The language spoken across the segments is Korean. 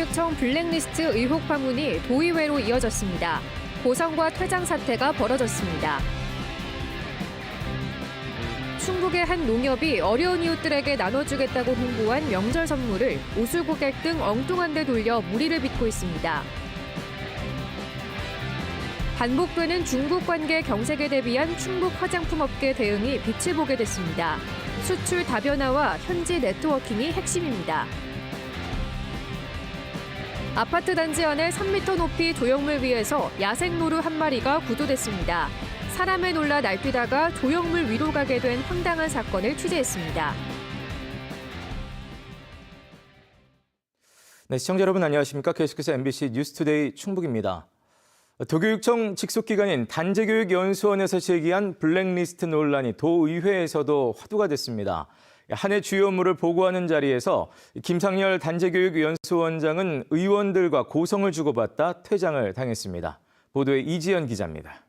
도교육청 블랙리스트 의혹 파문이 도의회로 이어졌습니다. 고성과 퇴장 사태가 벌어졌습니다. 충북의 한 농협이 어려운 이웃들에게 나눠주겠다고 홍보한 명절 선물을 우수 고객 등 엉뚱한 데 돌려 무리를 빚고 있습니다. 반복되는 중국 관계 경색에 대비한 충북 화장품 업계 대응이 빛을 보게 됐습니다. 수출 다변화와 현지 네트워킹이 핵심입니다. 아파트 단지 안에 3m 높이 조형물 위에서 야생노루 한 마리가 구조됐습니다. 사람에 놀라 날뛰다가 조형물 위로 가게 된 황당한 사건을 취재했습니다. 네, 시청자 여러분 안녕하십니까? 계속해서 MBC 뉴스투데이 충북입니다. 도교육청 직속기관인 단재교육연수원에서 제기한 블랙리스트 논란이 도의회에서도 화두가 됐습니다. 한 해 주요 업무를 보고하는 자리에서 김상열 단재교육연수원장은 의원들과 고성을 주고받다 퇴장을 당했습니다. 보도에 이지연 기자입니다.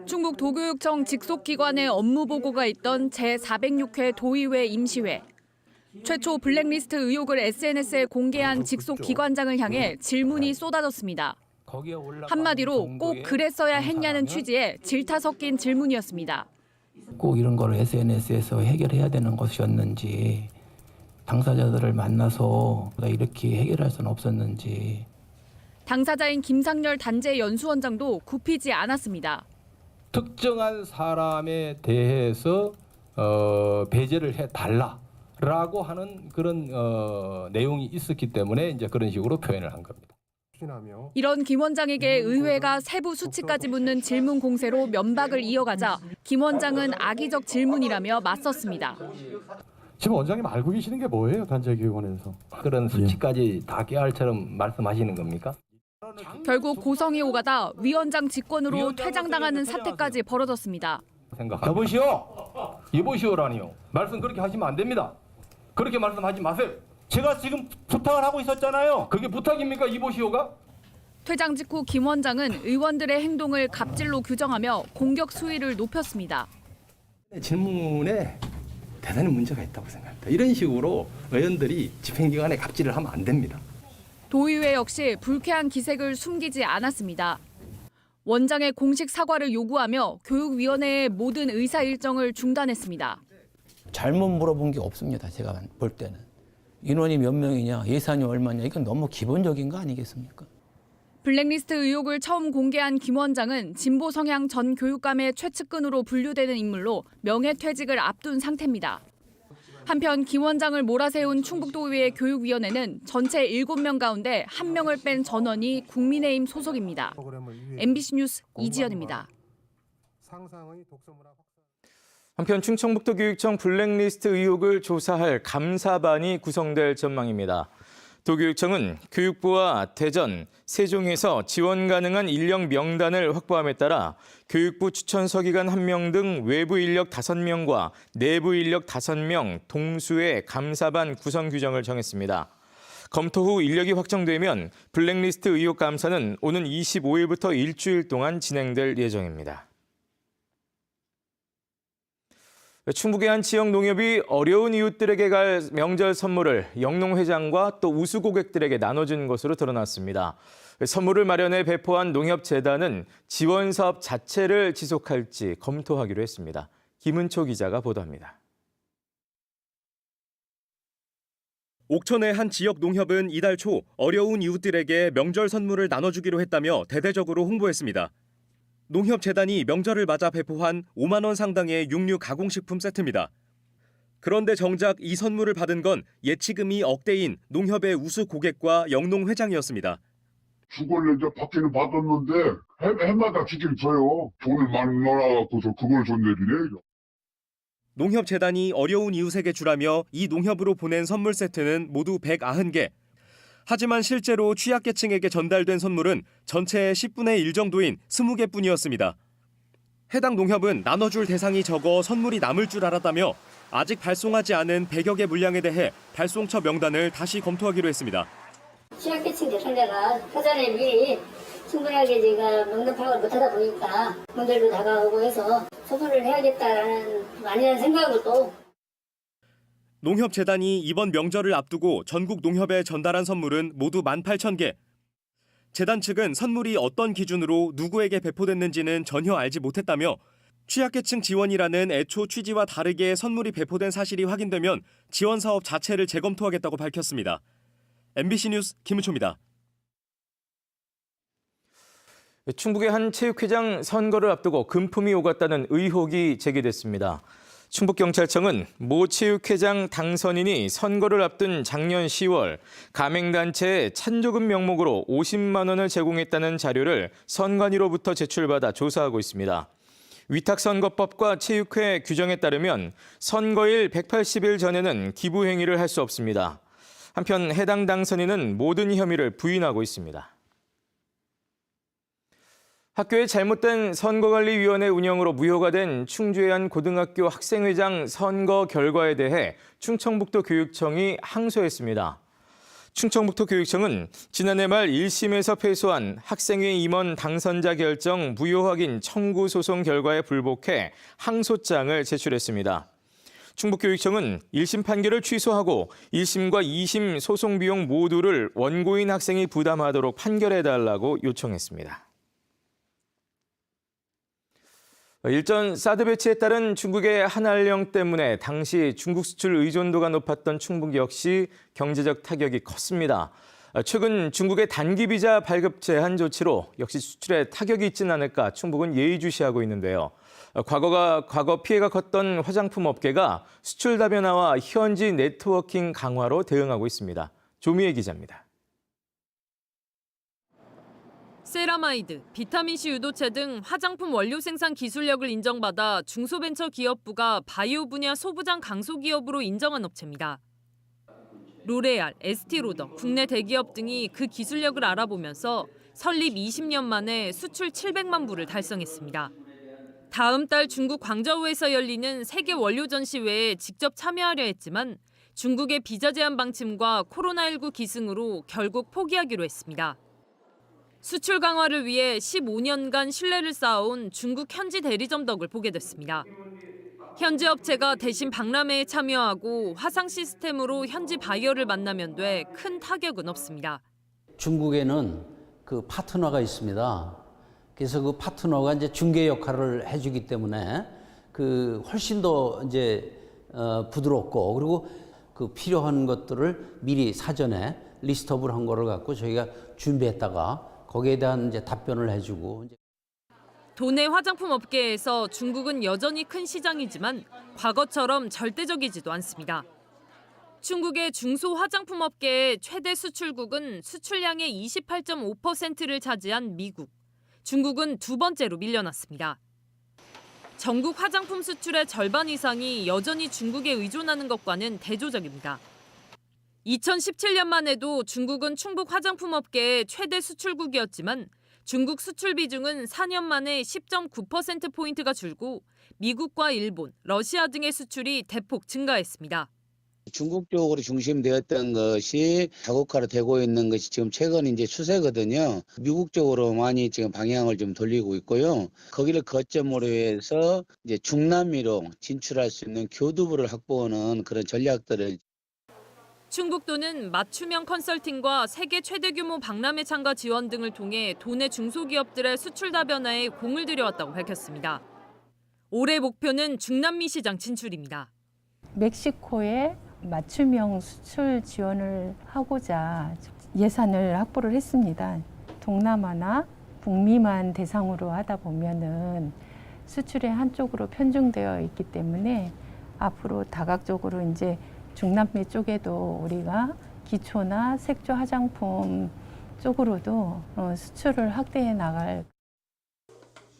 충북 도교육청 직속기관의 업무 보고가 있던 제406회 도의회 임시회. 최초 블랙리스트 의혹을 SNS에 공개한 직속기관장을 향해 질문이 쏟아졌습니다. 한마디로 꼭 그랬어야 했냐는 취지의 질타 섞인 질문이었습니다. 꼭 이런 걸 SNS에서 해결해야 되는 것이었는지, 당사자들을 만나서 이렇게 해결할 수는 없었는지. 당사자인 김상열 단재연수원장도 굽히지 않았습니다. 특정한 사람에 대해서 배제를 해달라라고 하는 그런 내용이 있었기 때문에 이제 그런 식으로 표현을 한 겁니다. 이런 김 원장에게 의회가 세부 수치까지 묻는 질문 공세로 면박을 이어가자 김 원장은 악의적 질문이라며 맞섰습니다. 지금 원장님 알고 계시는 게 뭐예요? 단재교육원에서. 그런 수치까지 다 깨알처럼 말씀하시는 겁니까? 결국 고성이 오가다 위원장 직권으로 퇴장당하는 사태까지 벌어졌습니다. 여보시오라니요. 말씀 그렇게 하시면 안 됩니다. 그렇게 말씀하지 마세요. 제가 지금 부탁을 하고 있었잖아요. 그게 부탁입니까, 이보시오가? 퇴장 직후 김 원장은 의원들의 행동을 갑질로 규정하며 공격 수위를 높였습니다. 질문에 대단히 문제가 있다고 생각합니다. 이런 식으로 의원들이 집행기관에 갑질을 하면 안 됩니다. 도의회 역시 불쾌한 기색을 숨기지 않았습니다. 원장의 공식 사과를 요구하며 교육위원회의 모든 의사 일정을 중단했습니다. 잘못 물어본 게 없습니다. 제가 볼 때는. 인원이 몇 명이냐, 예산이 얼마냐, 이건 너무 기본적인 거 아니겠습니까? 블랙리스트 의혹을 처음 공개한 김 원장은 진보 성향 전 교육감의 최측근으로 분류되는 인물로 명예퇴직을 앞둔 상태입니다. 한편 김 원장을 몰아세운 충북도의회 교육위원회는 전체 7명 가운데 1명을 뺀 전원이 국민의힘 소속입니다. MBC 뉴스 이지연입니다. 한편 충청북도교육청 블랙리스트 의혹을 조사할 감사반이 구성될 전망입니다. 도교육청은 교육부와 대전, 세종에서 지원 가능한 인력 명단을 확보함에 따라 교육부 추천서기관 1명 등 외부 인력 5명과 내부 인력 5명 동수의 감사반 구성 규정을 정했습니다. 검토 후 인력이 확정되면 블랙리스트 의혹 감사는 오는 25일부터 일주일 동안 진행될 예정입니다. 충북의 한 지역 농협이 어려운 이웃들에게 갈 명절 선물을 영농회장과 또 우수 고객들에게 나눠준 것으로 드러났습니다. 선물을 마련해 배포한 농협재단은 지원 사업 자체를 지속할지 검토하기로 했습니다. 김은초 기자가 보도합니다. 옥천의 한 지역 농협은 이달 초 어려운 이웃들에게 명절 선물을 나눠주기로 했다며 대대적으로 홍보했습니다. 농협재단이 명절을 맞아 배포한 5만 원 상당의 육류 가공식품 세트입니다. 그런데 정작 이 선물을 받은 건 예치금이 억대인 농협의 우수 고객과 영농회장이었습니다. 그걸 이제 받기는 받았는데 해마다 주긴 줘요. 돈을 많이 넣어갖고서 그걸 줬네비네. 농협재단이 어려운 이웃에게 주라며 이 농협으로 보낸 선물 세트는 모두 190개. 하지만 실제로 취약계층에게 전달된 선물은 전체의 10분의 1 정도인 20개뿐이었습니다. 해당 농협은 나눠줄 대상이 적어 선물이 남을 줄 알았다며 아직 발송하지 않은 100여 개 물량에 대해 발송처 명단을 다시 검토하기로 했습니다. 취약계층 대상자가 사전에 미리 충분하게 제가 명단 파악을 못하다 보니까 명절도 다가오고 해서 소분을 해야겠다라는 많이한 생각을 또 농협재단이 이번 명절을 앞두고 전국 농협에 전달한 선물은 모두 18,000개. 재단 측은 선물이 어떤 기준으로 누구에게 배포됐는지는 전혀 알지 못했다며 취약계층 지원이라는 애초 취지와 다르게 선물이 배포된 사실이 확인되면 지원 사업 자체를 재검토하겠다고 밝혔습니다. MBC 뉴스 김은초입니다. 충북의 한 체육회장 선거를 앞두고 금품이 오갔다는 의혹이 제기됐습니다. 충북경찰청은 모 체육회장 당선인이 선거를 앞둔 작년 10월 가맹단체에 찬조금 명목으로 50만 원을 제공했다는 자료를 선관위로부터 제출받아 조사하고 있습니다. 위탁선거법과 체육회 규정에 따르면 선거일 180일 전에는 기부 행위를 할 수 없습니다. 한편 해당 당선인은 모든 혐의를 부인하고 있습니다. 학교의 잘못된 선거관리위원회 운영으로 무효가 된 충주의 한 고등학교 학생회장 선거 결과에 대해 충청북도 교육청이 항소했습니다. 충청북도 교육청은 지난해 말 1심에서 패소한 학생회 임원 당선자 결정 무효 확인 청구 소송 결과에 불복해 항소장을 제출했습니다. 충북교육청은 1심 판결을 취소하고 1심과 2심 소송 비용 모두를 원고인 학생이 부담하도록 판결해달라고 요청했습니다. 일전 사드 배치에 따른 중국의 한알령 때문에 당시 중국 수출 의존도가 높았던 충북 역시 경제적 타격이 컸습니다. 최근 중국의 단기 비자 발급 제한 조치로 역시 수출에 타격이 있지는 않을까 충북은 예의주시하고 있는데요. 과거 피해가 컸던 화장품 업계가 수출 다변화와 현지 네트워킹 강화로 대응하고 있습니다. 조미애 기자입니다. 세라마이드, 비타민C 유도체 등 화장품 원료 생산 기술력을 인정받아 중소벤처기업부가 바이오 분야 소부장 강소기업으로 인정한 업체입니다. 로레알, 에스티로더, 국내 대기업 등이 그 기술력을 알아보면서 설립 20년 만에 수출 700만 부를 달성했습니다. 다음 달 중국 광저우에서 열리는 세계 원료 전시회에 직접 참여하려 했지만 중국의 비자 제한 방침과 코로나19 기승으로 결국 포기하기로 했습니다. 수출 강화를 위해 15년간 신뢰를 쌓아온 중국 현지 대리점 덕을 보게 됐습니다. 현지 업체가 대신 박람회에 참여하고 화상 시스템으로 현지 바이어를 만나면 돼 큰 타격은 없습니다. 중국에는 그 파트너가 있습니다. 그래서 그 파트너가 이제 중개 역할을 해주기 때문에 그 훨씬 더 이제 부드럽고 그리고 그 필요한 것들을 미리 사전에 리스트업을 한 거를 갖고 저희가 준비했다가 거기에 대한 이제 답변을 해주고. 도내 화장품 업계에서 중국은 여전히 큰 시장이지만 과거처럼 절대적이지도 않습니다. 중국의 중소 화장품 업계의 최대 수출국은 수출량의 28.5%를 차지한 미국. 중국은 두 번째로 밀려났습니다. 전국 화장품 수출의 절반 이상이 여전히 중국에 의존하는 것과는 대조적입니다. 2017년만 해도 중국은 충북 화장품 업계의 최대 수출국이었지만 중국 수출 비중은 4년 만에 10.9%포인트가 줄고 미국과 일본, 러시아 등의 수출이 대폭 증가했습니다. 중국 쪽으로 중심되었던 것이 자국화로 되고 있는 것이 지금 최근 이제 추세거든요. 미국 쪽으로 많이 지금 방향을 좀 돌리고 있고요. 거기를 거점으로 해서 이제 중남미로 진출할 수 있는 교두부를 확보하는 그런 전략들을. 충북도는 맞춤형 컨설팅과 세계 최대 규모 박람회 참가 지원 등을 통해 도내 중소기업들의 수출 다변화에 공을 들여왔다고 밝혔습니다. 올해 목표는 중남미 시장 진출입니다. 멕시코에 맞춤형 수출 지원을 하고자 예산을 확보를 했습니다. 동남아나 북미만 대상으로 하다 보면은 수출의 한쪽으로 편중되어 있기 때문에 앞으로 다각적으로 이제 중남미 쪽에도 우리가 기초나 색조 화장품 쪽으로도 수출을 확대해 나갈.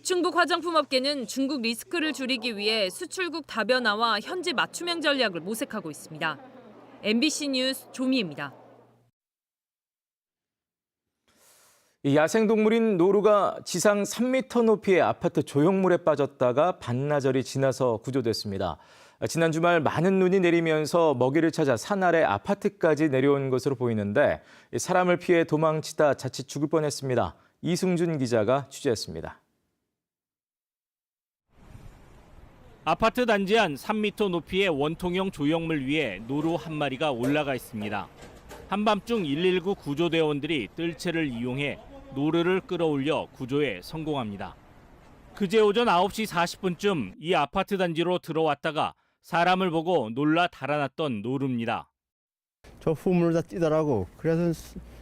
충북 화장품업계는 중국 리스크를 줄이기 위해 수출국 다변화와 현지 맞춤형 전략을 모색하고 있습니다. MBC 뉴스 조미입니다. 야생동물인 노루가 지상 3m 높이의 아파트 조형물에 빠졌다가 반나절이 지나서 구조됐습니다. 지난 주말 많은 눈이 내리면서 먹이를 찾아 산 아래 아파트까지 내려온 것으로 보이는데 사람을 피해 도망치다 자칫 죽을 뻔했습니다. 이승준 기자가 취재했습니다. 아파트 단지 안 3m 높이의 원통형 조형물 위에 노루 한 마리가 올라가 있습니다. 한밤중 119 구조대원들이 뜰채를 이용해 노루를 끌어올려 구조에 성공합니다. 그제 오전 9시 40분쯤 이 아파트 단지로 들어왔다가 사람을 보고 놀라 달아났던 노루입니다. 저 후문을 다 뛰더라고. 그래서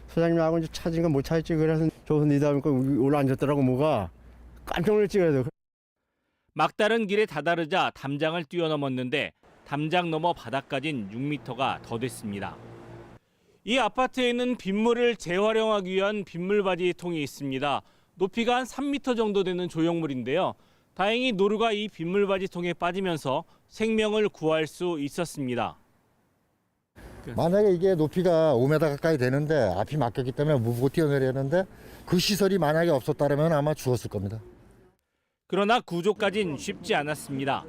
소장님하고 이제 찾으니까 못 찾았지. 그래서 저기서 니다 보니까 올라앉았더라고 뭐가. 깜짝 놀랐지 그래서. 막다른 길에 다다르자 담장을 뛰어넘었는데 담장 넘어 바닥까진 6m가 더 됐습니다. 이 아파트에는 빗물을 재활용하기 위한 빗물바지통이 있습니다. 높이가 한 3m 정도 되는 조형물인데요. 다행히 노루가 이 빗물바지통에 빠지면서 생명을 구할 수 있었습니다. 만약에 이게 높이가 5m 가까이 되는데 앞이 막혔기 때문에 무보고 뛰어내려야 하는데 그 시설이 만약에 없었다면 아마 죽었을 겁니다. 그러나 구조까진 쉽지 않았습니다.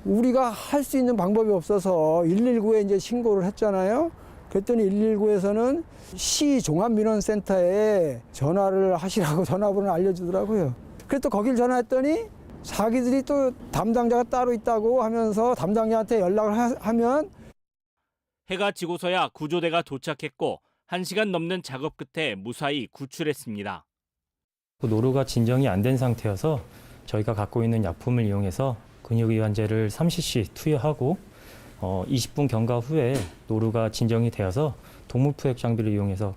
우리가 할 수 있는 방법이 없어서 119에 이제 신고를 했잖아요. 그랬더니 119에서는 시 종합민원센터에 전화를 하시라고 전화번호를 알려주더라고요. 그래서 또 거길 전화했더니 자기들이 또 담당자가 따로 있다고 하면서 담당자한테 연락을 하면 해가 지고서야 구조대가 도착했고 1시간 넘는 작업 끝에 무사히 구출했습니다. 노루가 진정이 안 된 상태여서 저희가 갖고 있는 약품을 이용해서 근육이완제를 3cc 투여하고 20분 경과 후에 노루가 진정이 되어서 동물포획 장비를 이용해서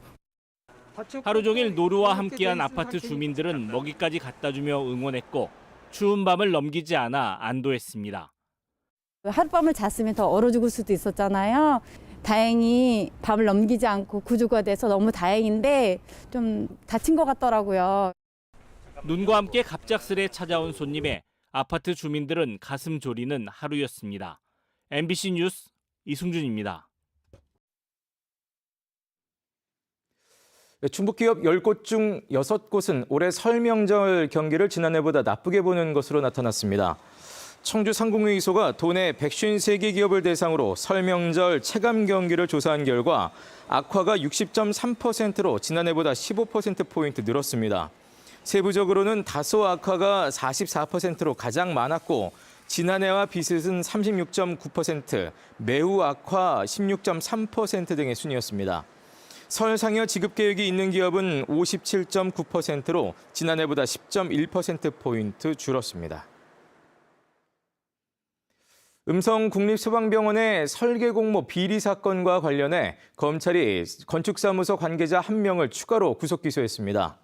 하루 종일 노루와 함께한 아파트 주민들은 먹이까지 갖다 주며 응원했고 추운 밤을 넘기지 않아 안도했습니다. 하룻밤을 잤으면 더 얼어 죽을 수도 있었잖아요. 다행히 밤을 넘기지 않고 구조가 돼서 너무 다행인데 좀 다친 것 같더라고요. 눈과 함께 갑작스레 찾아온 손님에 아파트 주민들은 가슴 졸이는 하루였습니다. MBC 뉴스 이승준입니다. 충북 기업 10곳 중 6곳은 올해 설 명절 경기를 지난해보다 나쁘게 보는 것으로 나타났습니다. 청주 상공회의소가 도내 153개 기업을 대상으로 설 명절 체감 경기를 조사한 결과 악화가 60.3%로 지난해보다 15%포인트 늘었습니다. 세부적으로는 다소 악화가 44%로 가장 많았고 지난해와 비슷은 36.9%, 매우 악화 16.3% 등의 순이었습니다. 설 상여 지급 계획이 있는 기업은 57.9%로 지난해보다 10.1%포인트 줄었습니다. 음성 국립소방병원의 설계 공모 비리 사건과 관련해 검찰이 건축사무소 관계자 1명을 추가로 구속 기소했습니다.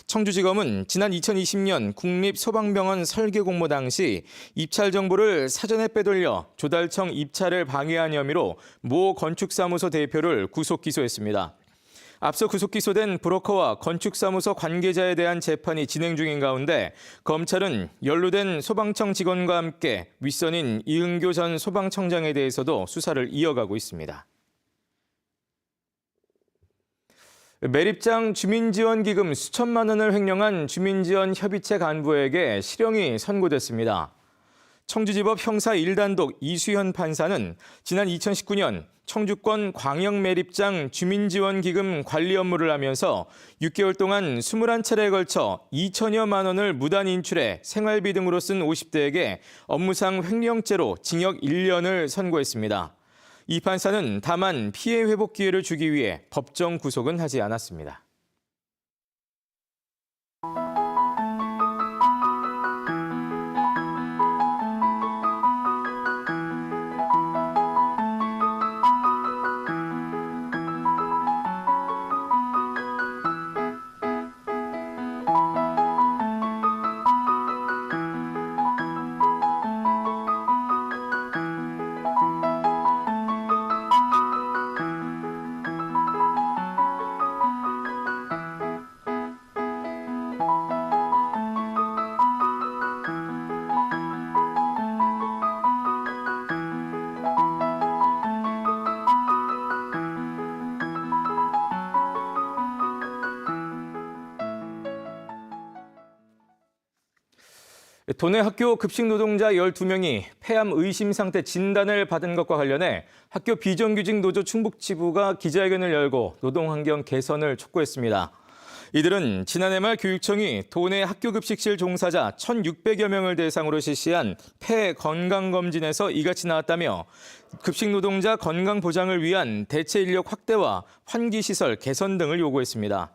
청주지검은 지난 2020년 국립소방병원 설계 공모 당시 입찰 정보를 사전에 빼돌려 조달청 입찰을 방해한 혐의로 모 건축사무소 대표를 구속 기소했습니다. 앞서 구속 기소된 브로커와 건축사무소 관계자에 대한 재판이 진행 중인 가운데 검찰은 연루된 소방청 직원과 함께 윗선인 이은교 전 소방청장에 대해서도 수사를 이어가고 있습니다. 매립장 주민지원기금 수천만 원을 횡령한 주민지원협의체 간부에게 실형이 선고됐습니다. 청주지법 형사 1단독 이수현 판사는 지난 2019년 청주권 광역매립장 주민지원기금 관리 업무를 하면서 6개월 동안 21차례에 걸쳐 2천여만 원을 무단 인출해 생활비 등으로 쓴 50대에게 업무상 횡령죄로 징역 1년을 선고했습니다. 이 판사는 다만 피해 회복 기회를 주기 위해 법정 구속은 하지 않았습니다. 도내 학교 급식 노동자 12명이 폐암 의심 상태 진단을 받은 것과 관련해 학교 비정규직 노조 충북지부가 기자회견을 열고 노동환경 개선을 촉구했습니다. 이들은 지난해 말 교육청이 도내 학교급식실 종사자 1,600여 명을 대상으로 실시한 폐 건강검진에서 이같이 나왔다며 급식 노동자 건강 보장을 위한 대체 인력 확대와 환기시설 개선 등을 요구했습니다.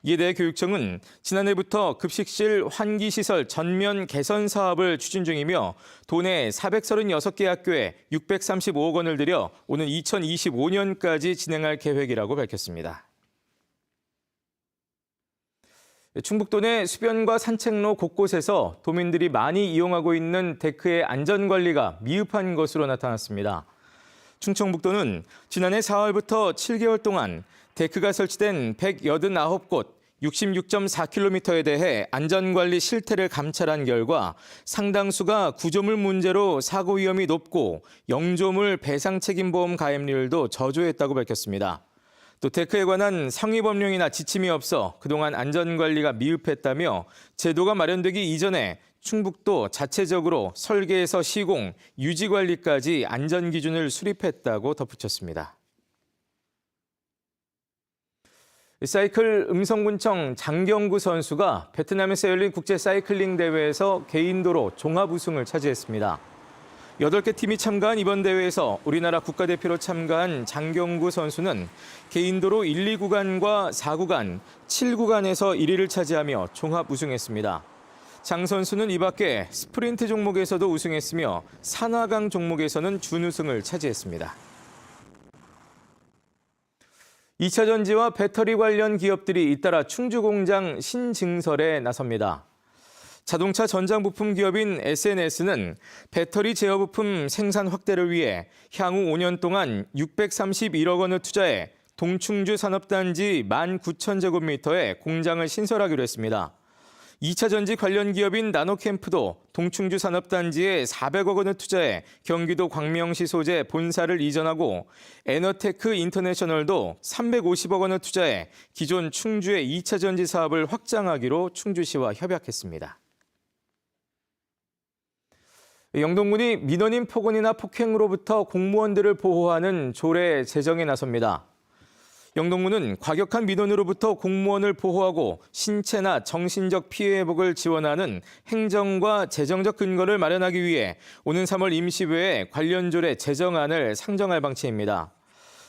이에 대해 교육청은 지난해부터 급식실 환기시설 전면 개선 사업을 추진 중이며 도내 436개 학교에 635억 원을 들여 오는 2025년까지 진행할 계획이라고 밝혔습니다. 충북도 내 수변과 산책로 곳곳에서 도민들이 많이 이용하고 있는 데크의 안전관리가 미흡한 것으로 나타났습니다. 충청북도는 지난해 4월부터 7개월 동안 데크가 설치된 189곳 66.4km에 대해 안전관리 실태를 감찰한 결과 상당수가 구조물 문제로 사고 위험이 높고 영조물 배상책임보험 가입률도 저조했다고 밝혔습니다. 또 데크에 관한 상위 법령이나 지침이 없어 그동안 안전관리가 미흡했다며 제도가 마련되기 이전에 충북도 자체적으로 설계에서 시공, 유지관리까지 안전기준을 수립했다고 덧붙였습니다. 사이클 음성군청 장경구 선수가 베트남에서 열린 국제 사이클링 대회에서 개인도로 종합 우승을 차지했습니다. 8개 팀이 참가한 이번 대회에서 우리나라 국가대표로 참가한 장경구 선수는 개인도로 1, 2구간과 4구간, 7구간에서 1위를 차지하며 종합 우승했습니다. 장 선수는 이 밖에 스프린트 종목에서도 우승했으며 산화강 종목에서는 준우승을 차지했습니다. 2차 전지와 배터리 관련 기업들이 잇따라 충주 공장 신증설에 나섭니다. 자동차 전장 부품 기업인 SNS는 배터리 제어 부품 생산 확대를 위해 향후 5년 동안 631억 원을 투자해 동충주 산업단지 19,000제곱미터에 공장을 신설하기로 했습니다. 2차 전지 관련 기업인 나노캠프도 동충주 산업단지에 400억 원을 투자해 경기도 광명시 소재 본사를 이전하고 에너테크 인터내셔널도 350억 원을 투자해 기존 충주의 2차 전지 사업을 확장하기로 충주시와 협약했습니다. 영동군이 민원인 폭언이나 폭행으로부터 공무원들을 보호하는 조례 제정에 나섭니다. 영동군은 과격한 민원으로부터 공무원을 보호하고 신체나 정신적 피해 회복을 지원하는 행정과 재정적 근거를 마련하기 위해 오는 3월 임시회에 관련 조례 제정안을 상정할 방침입니다.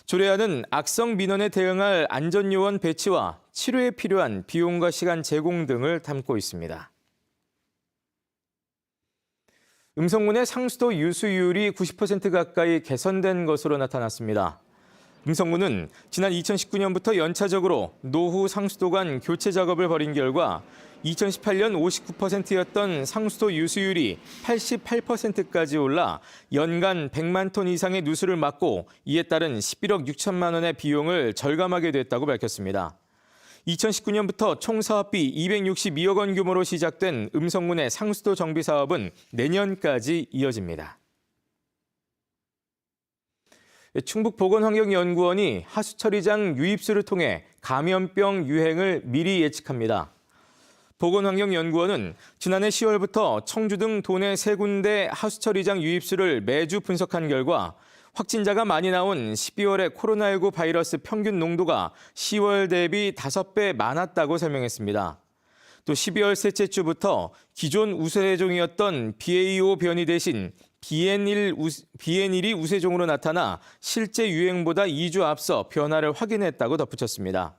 조례안은 악성 민원에 대응할 안전요원 배치와 치료에 필요한 비용과 시간 제공 등을 담고 있습니다. 음성군의 상수도 유수율이 90% 가까이 개선된 것으로 나타났습니다. 음성군은 지난 2019년부터 연차적으로 노후 상수도 간 교체 작업을 벌인 결과 2018년 59%였던 상수도 유수율이 88%까지 올라 연간 100만 톤 이상의 누수를 막고 이에 따른 11억 6천만 원의 비용을 절감하게 됐다고 밝혔습니다. 2019년부터 총 사업비 262억 원 규모로 시작된 음성군의 상수도 정비 사업은 내년까지 이어집니다. 충북보건환경연구원이 하수처리장 유입수를 통해 감염병 유행을 미리 예측합니다. 보건환경연구원은 지난해 10월부터 청주 등 도내 3군데 하수처리장 유입수를 매주 분석한 결과 확진자가 많이 나온 12월의 코로나19 바이러스 평균 농도가 10월 대비 5배 많았다고 설명했습니다. 또 12월 셋째 주부터 기존 우세종이었던 BA.5 변이 대신 BN1이 우세종으로 나타나 실제 유행보다 2주 앞서 변화를 확인했다고 덧붙였습니다.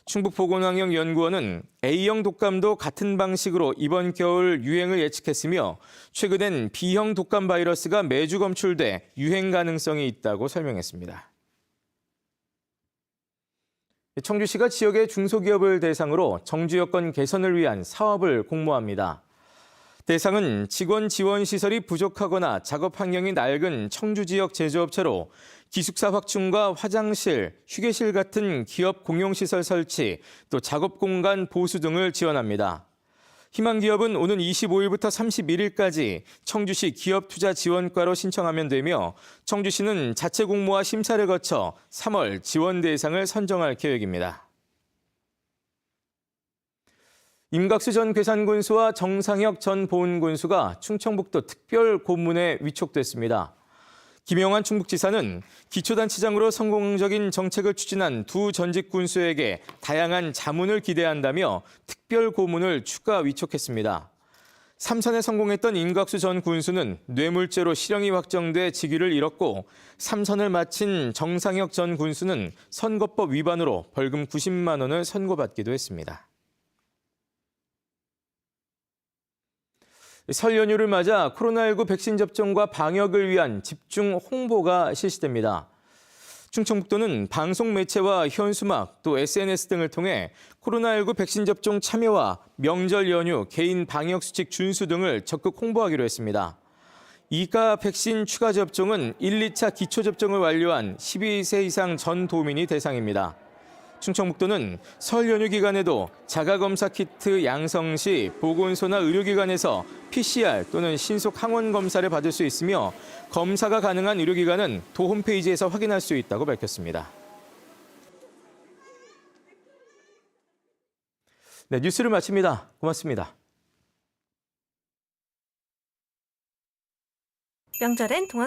충북보건환경연구원은 A형 독감도 같은 방식으로 이번 겨울 유행을 예측했으며 최근엔 B형 독감 바이러스가 매주 검출돼 유행 가능성이 있다고 설명했습니다. 청주시가 지역의 중소기업을 대상으로 정주 여건 개선을 위한 사업을 공모합니다. 대상은 직원 지원 시설이 부족하거나 작업 환경이 낡은 청주 지역 제조업체로 기숙사 확충과 화장실, 휴게실 같은 기업 공용시설 설치, 또 작업 공간 보수 등을 지원합니다. 희망기업은 오는 25일부터 31일까지 청주시 기업투자지원과로 신청하면 되며 청주시는 자체 공모와 심사를 거쳐 3월 지원 대상을 선정할 계획입니다. 임각수 전 괴산군수와 정상혁 전 보훈군수가 충청북도 특별 고문에 위촉됐습니다. 김영환 충북지사는 기초단체장으로 성공적인 정책을 추진한 두 전직 군수에게 다양한 자문을 기대한다며 특별 고문을 추가 위촉했습니다. 3선에 성공했던 임각수 전 군수는 뇌물죄로 실형이 확정돼 직위를 잃었고 3선을 마친 정상혁 전 군수는 선거법 위반으로 벌금 90만 원을 선고받기도 했습니다. 설 연휴를 맞아 코로나19 백신 접종과 방역을 위한 집중 홍보가 실시됩니다. 충청북도는 방송 매체와 현수막 또 SNS 등을 통해 코로나19 백신 접종 참여와 명절 연휴, 개인 방역 수칙 준수 등을 적극 홍보하기로 했습니다. 이가 백신 추가 접종은 1, 2차 기초 접종을 완료한 12세 이상 전 도민이 대상입니다. 충청북도는 설 연휴 기간에도 자가검사 키트 양성 시 보건소나 의료기관에서 PCR 또는 신속 항원 검사를 받을 수 있으며 검사가 가능한 의료기관은 도 홈페이지에서 확인할 수 있다고 밝혔습니다. 네, 뉴스를 마칩니다. 고맙습니다. 명절엔 동안